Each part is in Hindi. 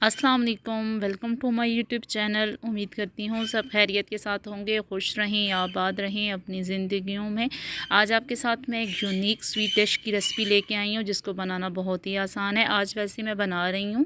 अस्सलाम वालेकुम, welcome to my YouTube channel. उम्मीद करती हूँ सब खैरियत के साथ होंगे, खुश रहें, आबाद रहें अपनी ज़िंदगियों में। आज आपके साथ मैं एक यूनिक स्वीट डिश की रेसिपी लेके आई हूँ जिसको बनाना बहुत ही आसान है। आज वैसे मैं बना रही हूँ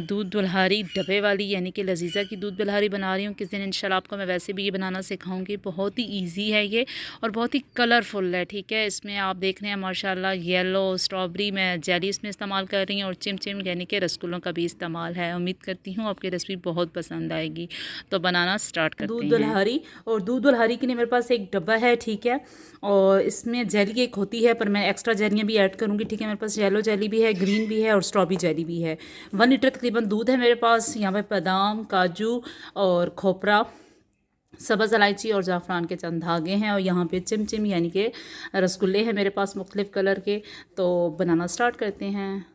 दूध दुल्हारी डब्बे वाली, यानी कि लजीज़ा की दूध दुल्हारी बना रही हूँ। किस दिन इंशाल्लाह आपको मैं वैसे भी ये बनाना सिखाऊँगी। बहुत ही ईजी है ये और बहुत ही कलरफुल है, ठीक है। इसमें आप देख रहे हैं माशाल्लाह येलो स्ट्रॉबेरी मैं जेली इसमें इस्तेमाल कर रही हूँ और चिमचिम यानी कि रसगुल्लों का भी इस्तेमाल है। उम्मीद करती हूँ आपकी रेसिपी बहुत पसंद आएगी। तो बनाना स्टार्ट करते दूध हैं। दुल्हारी। और दूध दुल्हारी के लिए मेरे पास एक डब्बा है, ठीक है। और इसमें जेली एक होती है, पर मैं एक्स्ट्रा जेलियाँ भी ऐड करूँगी, ठीक है। मेरे पास येलो जेली भी है, ग्रीन भी है और स्ट्रॉबेरी जेली भी है। 1 लीटर तकरीबन दूध है मेरे पास। यहाँ पे बादाम, काजू और खोपरा, सब्ज़ इलायची और ज़ाफ़रान के चंद धागे हैं। और यहाँ पे चिमचिम यानी कि रसगुल्ले हैं मेरे पास मुख्तलिफ़ कलर के। तो बनाना स्टार्ट करते हैं।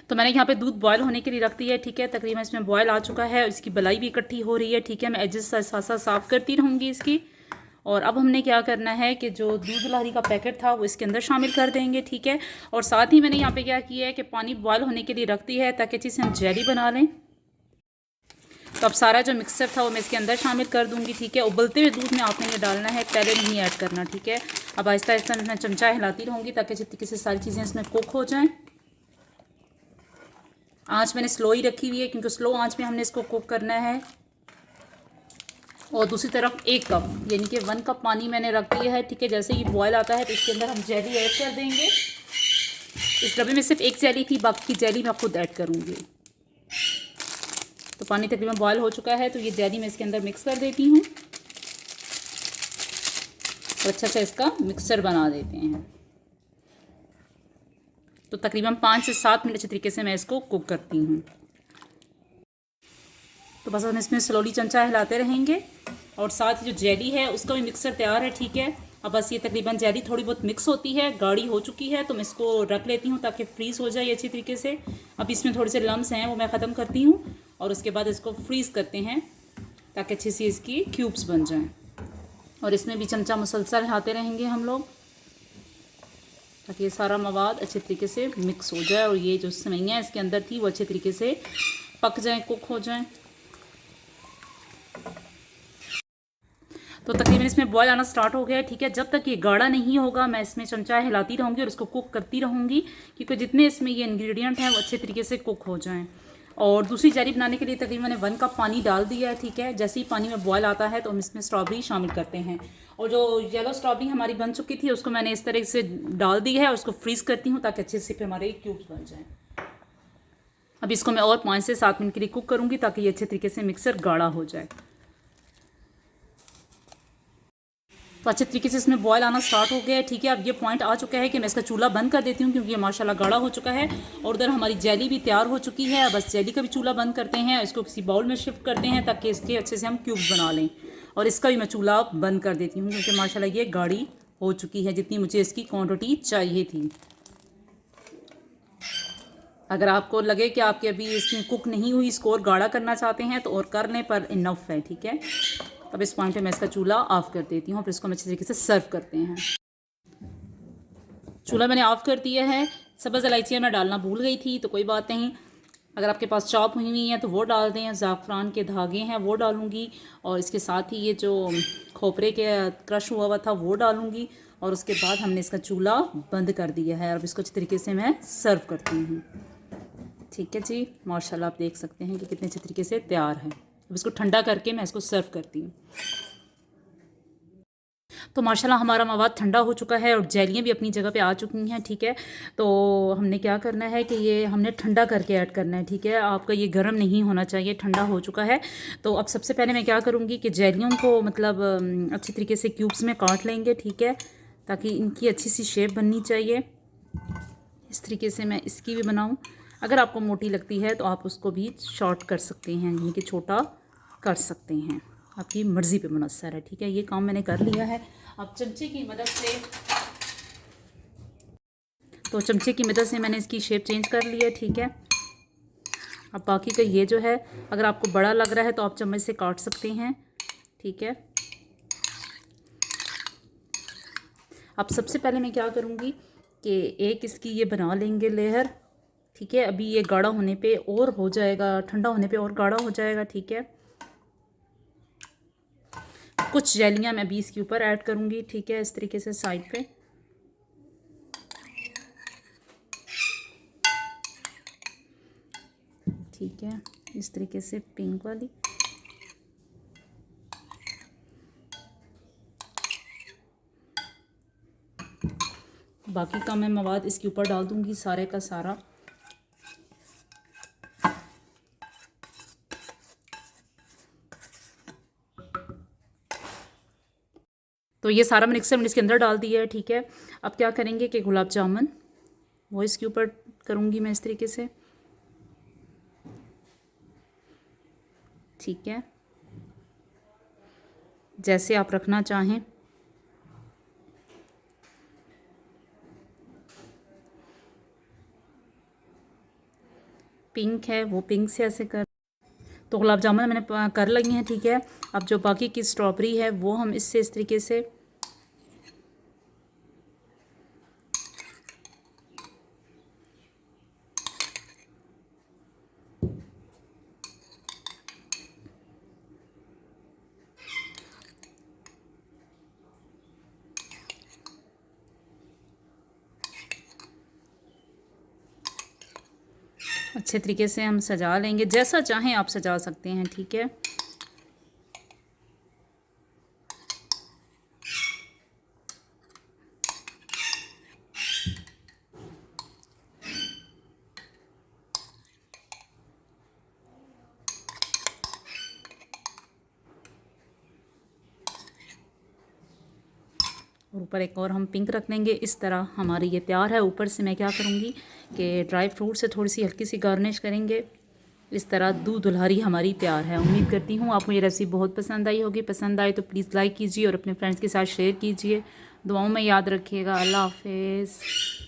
तो मैंने यहाँ पे दूध बॉयल होने के लिए रख दिया है, ठीक है। तकरीबन इसमें बॉयल आ चुका है और इसकी बलाई भी इकट्ठी हो रही है, ठीक है। मैं एजेस साथ साथ साफ़ करती रहूँगी इसकी। और अब हमने क्या करना है कि जो दूध दुल्हारी का पैकेट था वो इसके अंदर शामिल कर देंगे, ठीक है। और साथ ही मैंने यहाँ पे क्या किया है कि पानी बॉयल होने के लिए रख दिया है ताकि अच्छे से हम जेली बना लें। तो अब सारा जो मिक्सचर था वो मैं इसके अंदर शामिल कर दूंगी, ठीक है। उबलते हुए दूध में आपने ये डालना है, पहले नहीं ऐड करना, ठीक है। अब आहिस्ता आहिस्ता मैं चमचा हिलाती रहूँगी ताकि अच्छे तरीके से सारी चीज़ें इसमें कुक हो जाएँ। आंच मैंने स्लो ही रखी हुई है क्योंकि स्लो आंच में हमने इसको कुक करना है। और दूसरी तरफ 1 कप यानी कि 1 कप पानी मैंने रख दिया है, ठीक है। जैसे ही बॉयल आता है तो इसके अंदर हम जेली ऐड कर देंगे। इस डब्बे में सिर्फ एक जेली थी, बाकी की जेली मैं खुद ऐड करूँगी। तो पानी तकरीबन बॉयल हो चुका है तो ये जेली मैं इसके अंदर मिक्स कर देती हूँ और अच्छा से इसका मिक्सचर बना देते हैं। तो तकरीबन 5 से 7 मिनट अच्छे तरीके से मैं इसको कुक करती हूँ। तो बस हम इसमें स्लोली चमचा हिलाते रहेंगे। और साथ ही जो जेली है उसका भी मिक्सर तैयार है, ठीक है। अब बस ये तकरीबन जेली थोड़ी बहुत मिक्स होती है, गाढ़ी हो चुकी है, तो मैं इसको रख लेती हूँ ताकि फ्रीज़ हो जाए अच्छी तरीके से। अब इसमें थोड़े से लम्स हैं वो मैं ख़त्म करती हूँ और उसके बाद इसको फ्रीज़ करते हैं ताकि अच्छी सी इसकी क्यूब्स बन जाएँ। और इसमें भी चमचा मुसलसल हिलाते रहेंगे हम लोग ताकि ये सारा मवाद अच्छे तरीके से मिक्स हो जाए और ये जो सेवइयाँ इसके अंदर थी वो अच्छे तरीके से पक जाएँ, कुक हो जाएँ। तो तकरीबन इसमें बॉयल आना स्टार्ट हो गया है, ठीक है। जब तक ये गाढ़ा नहीं होगा मैं इसमें चमचा हिलाती रहूँगी और इसको कुक करती रहूँगी क्योंकि जितने इसमें ये इंग्रेडिएंट हैं वो अच्छे तरीके से कुक हो जाएँ। और दूसरी जेली बनाने के लिए तकरीबन मैंने 1 कप पानी डाल दिया है, ठीक है। जैसे ही पानी में बॉयल आता है तो हम इसमें स्ट्रॉबेरी शामिल करते हैं। और जो येलो स्ट्रॉबेरी हमारी बन चुकी थी उसको मैंने इस तरह से डाल दी है और उसको फ्रीज़ करती हूँ ताकि अच्छे से हमारे क्यूब्स बन जाएँ। अब इसको मैं और 5 से 7 मिनट के लिए कुक करूँगी ताकि ये अच्छे तरीके से मिक्सर गाढ़ा हो जाए। तो अच्छे तरीके से इसमें बॉयल आना स्टार्ट हो गया है, ठीक है। अब ये पॉइंट आ चुका है कि मैं इसका चूल्हा बंद कर देती हूँ क्योंकि ये माशाल्लाह गाढ़ा हो चुका है। और उधर हमारी जेली भी तैयार हो चुकी है। बस जेली का भी चूल्हा बंद करते हैं, इसको किसी बाउल में शिफ्ट करते हैं ताकि इसके अच्छे से हम क्यूब्स बना लें। और इसका भी मैं चूल्हा बंद कर देती हूँ क्योंकि माशाल्लाह ये गाढ़ी हो चुकी है जितनी मुझे इसकी क्वान्टिटी चाहिए थी। अगर आपको लगे कि आपकी अभी इसमें कुक नहीं हुई, इसको और गाढ़ा करना चाहते हैं तो और कर लें, पर इनफ है, ठीक है। अब इस पॉइंट पे मैं इसका चूल्हा ऑफ़ कर देती हूँ, फिर इसको हम अच्छे तरीके से सर्व करते हैं। चूल्हा मैंने ऑफ़ कर दिया है। सब्ज़ इलायचियाँ मैं डालना भूल गई थी तो कोई बात नहीं, अगर आपके पास चॉप हुई हुई हैं तो वो डाल दें। ज़ाफ़रान के धागे हैं वो डालूँगी और इसके साथ ही ये जो खोपरे के क्रश हुआ हुआ था वो डालूँगी। और उसके बाद हमने इसका चूल्हा बंद कर दिया है और इसको अच्छे तरीके से मैं सर्व करती हूँ, ठीक है जी। माशाल्लाह आप देख सकते हैं कि कितने अच्छे तरीके से तैयार है। अब इसको ठंडा करके मैं इसको सर्व करती हूँ। तो माशाल्लाह हमारा मवाद ठंडा हो चुका है और जेलियाँ भी अपनी जगह पे आ चुकी हैं, ठीक है। तो हमने क्या करना है कि ये हमने ठंडा करके ऐड करना है, ठीक है। आपका ये गर्म नहीं होना चाहिए, ठंडा हो चुका है। तो अब सबसे पहले मैं क्या करूँगी कि जेलियों को मतलब अच्छी तरीके से क्यूब्स में काट लेंगे, ठीक है, ताकि इनकी अच्छी सी शेप बननी चाहिए। इस तरीके से मैं इसकी भी बनाऊँ। अगर आपको मोटी लगती है तो आप उसको भी शॉर्ट कर सकते हैं, यानी कि छोटा कर सकते हैं, आपकी मर्ज़ी पे मुनस्सर है, ठीक है। ये काम मैंने कर लिया है। अब चमचे की मदद से मैंने इसकी शेप चेंज कर ली है, ठीक है। अब बाकी का ये जो है अगर आपको बड़ा लग रहा है तो आप चम्मच से काट सकते हैं, ठीक है। अब सबसे पहले मैं क्या करूँगी कि एक इसकी ये बना लेंगे लेयर, ठीक है। अभी ये गाढ़ा होने पे और हो जाएगा, ठंडा होने पे और गाढ़ा हो जाएगा, ठीक है। कुछ जेलियाँ मैं अभी इसके ऊपर ऐड करूँगी, ठीक है, इस तरीके से साइड पे। ठीक है, इस तरीके से पिंक वाली। बाकी का मैं मवाद इसके ऊपर डाल दूँगी सारे का सारा। तो ये सारा मैंने इसके अंदर डाल दिया है, ठीक है। अब क्या करेंगे कि गुलाब जामुन वो इसके ऊपर करूँगी मैं इस तरीके से, ठीक है, जैसे आप रखना चाहें। पिंक है वो पिंक से ऐसे कर। तो गुलाब जामुन मैंने कर लगी हैं, ठीक है। अब जो बाकी की स्ट्रॉबेरी है वो हम इससे इस तरीके से अच्छे तरीके से हम सजा लेंगे, जैसा चाहें आप सजा सकते हैं, ठीक है। और ऊपर एक और हम पिंक रख लेंगे। इस तरह हमारी ये तैयार है। ऊपर से मैं क्या करूँगी कि ड्राई फ्रूट से थोड़ी सी हल्की सी गार्निश करेंगे। इस तरह दूध दुल्हारी हमारी तैयार है। उम्मीद करती हूँ आपको ये रेसिपी बहुत पसंद आई होगी। पसंद आए तो प्लीज़ लाइक कीजिए और अपने फ्रेंड्स के साथ शेयर कीजिए। दुआओं में याद रखिएगा। अल्लाह हाफिज़।